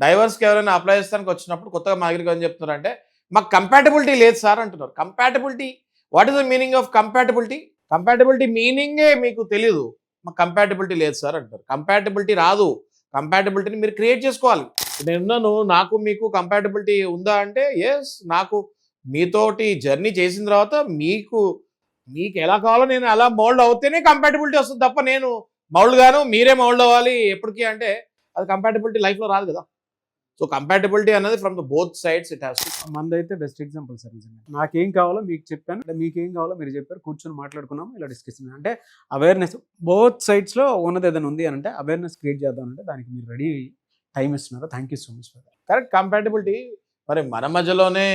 డైవర్స్కి ఎవరైనా అప్లై చేస్తానికి వచ్చినప్పుడు కొత్తగా మా దగ్గరికి ఏం చెప్తున్నారంటే మాకు కంపాటబిలిటీ లేదు సార్ అంటున్నారు. Compatibility, what is the meaning of compatibility? Compatibility మీనింగే మీకు తెలియదు. మాకు కంపాటబిలిటీ లేదు సార్ అంటారు. కంపాటబిలిటీ రాదు, కంపాటబిలిటీని మీరు క్రియేట్ చేసుకోవాలి. నేనున్నాను, నాకు మీకు కంపాటబిలిటీ ఉందా అంటే ఎస్, నాకు మీతోటి జర్నీ చేసిన తర్వాత మీకు ఎలా కావాలో నేను అలా మౌల్డ్ అవుతేనే కంపాటబిలిటీ వస్తుంది తప్ప నేను మౌల్డ్ గాను మీరే మౌల్డ్ అవ్వాలి ఎప్పటికీ అంటే అది కంపాటబిలిటీ లైఫ్లో రాదు కదా. సో కంపాటబిలిటీ అనేది from the both sides it has to. మందైతే బెస్ట్ ఎగ్జాంపుల్ సార్. నిజంగా నాకేం కావాలో మీకు చెప్పాను, మీకేం కావాలో మీరు చెప్పారు, కూర్చొని మాట్లాడుకున్నాము, ఇలా డిస్కషన్. అంటే అవేర్నెస్ బోత్ సైడ్స్లో ఉన్నది ఏదైనా ఉంది అని అంటే అవేర్నెస్ క్రియేట్ చేద్దామంటే దానికి మీరు రెడీ టైం ఇస్తున్నారు. Thank you so much for that. Correct, compatibility. మరి మన మధ్యలోనే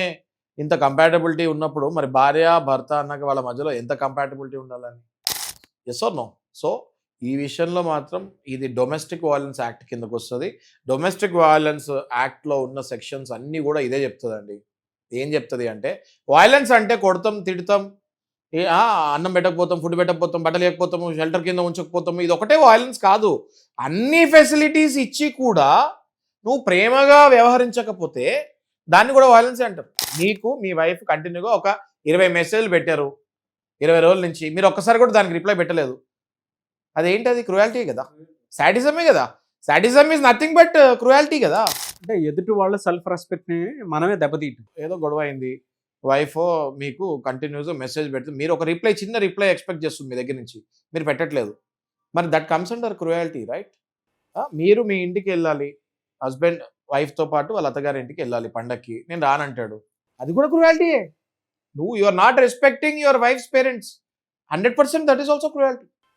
ఇంత కంపాటబిలిటీ ఉన్నప్పుడు మరి భార్య భర్త అన్నాక వాళ్ళ మధ్యలో ఎంత కంపాటబిలిటీ ఉండాలని? Yes are no? సో ఈ విషయంలో మాత్రం ఇది డొమెస్టిక్ వయలెన్స్ యాక్ట్ కిందకు వస్తుంది. డొమెస్టిక్ వయలెన్స్ యాక్ట్లో ఉన్న సెక్షన్స్ అన్నీ కూడా ఇదే చెప్తుందండి. ఏం చెప్తుంది అంటే వయలెన్స్ అంటే కొడతాం, తిడతాం, అన్నం పెట్టకపోతాం, ఫుడ్ పెట్టకపోతాం, బట్టలు లేకపోతాము, షెల్టర్ కింద ఉంచకపోతాము, ఇది ఒకటే వయలెన్స్ కాదు. అన్ని ఫెసిలిటీస్ ఇచ్చి కూడా నువ్వు ప్రేమగా వ్యవహరించకపోతే దాన్ని కూడా వయలెన్స్ అంటారు. మీకు మీ వైఫ్ కంటిన్యూగా ఒక 20 మెసేజ్లు పెట్టారు 20 రోజుల నుంచి, మీరు ఒక్కసారి కూడా దానికి రిప్లై పెట్టలేదు, అదేంటి? అది క్రూయాలిటీ కదా, సాడిజమే కదా. Sadism is nothing but cruelty కదా. అంటే ఎదుటి వాళ్ళ సెల్ఫ్ రెస్పెక్ట్ని మనమే దెబ్బతీయటం. ఏదో గొడవ అయింది, వైఫ్ మీకు కంటిన్యూస్గా మెసేజ్ పెడుతుంది, మీరు ఒక రిప్లై, చిన్న రిప్లై ఎక్స్పెక్ట్ చేస్తుంది మీ దగ్గర నుంచి, మీరు పెట్టట్లేదు, మరి that comes under cruelty, right? మీరు మీ ఇంటికి వెళ్ళాలి, హస్బెండ్ వైఫ్తో పాటు వాళ్ళ అత్తగారి ఇంటికి వెళ్ళాలి పండక్కి, నేను రానంటాడు, అది కూడా క్రూయాలిటీయే. You are not respecting your wife's parents, 100% that is also cruelty.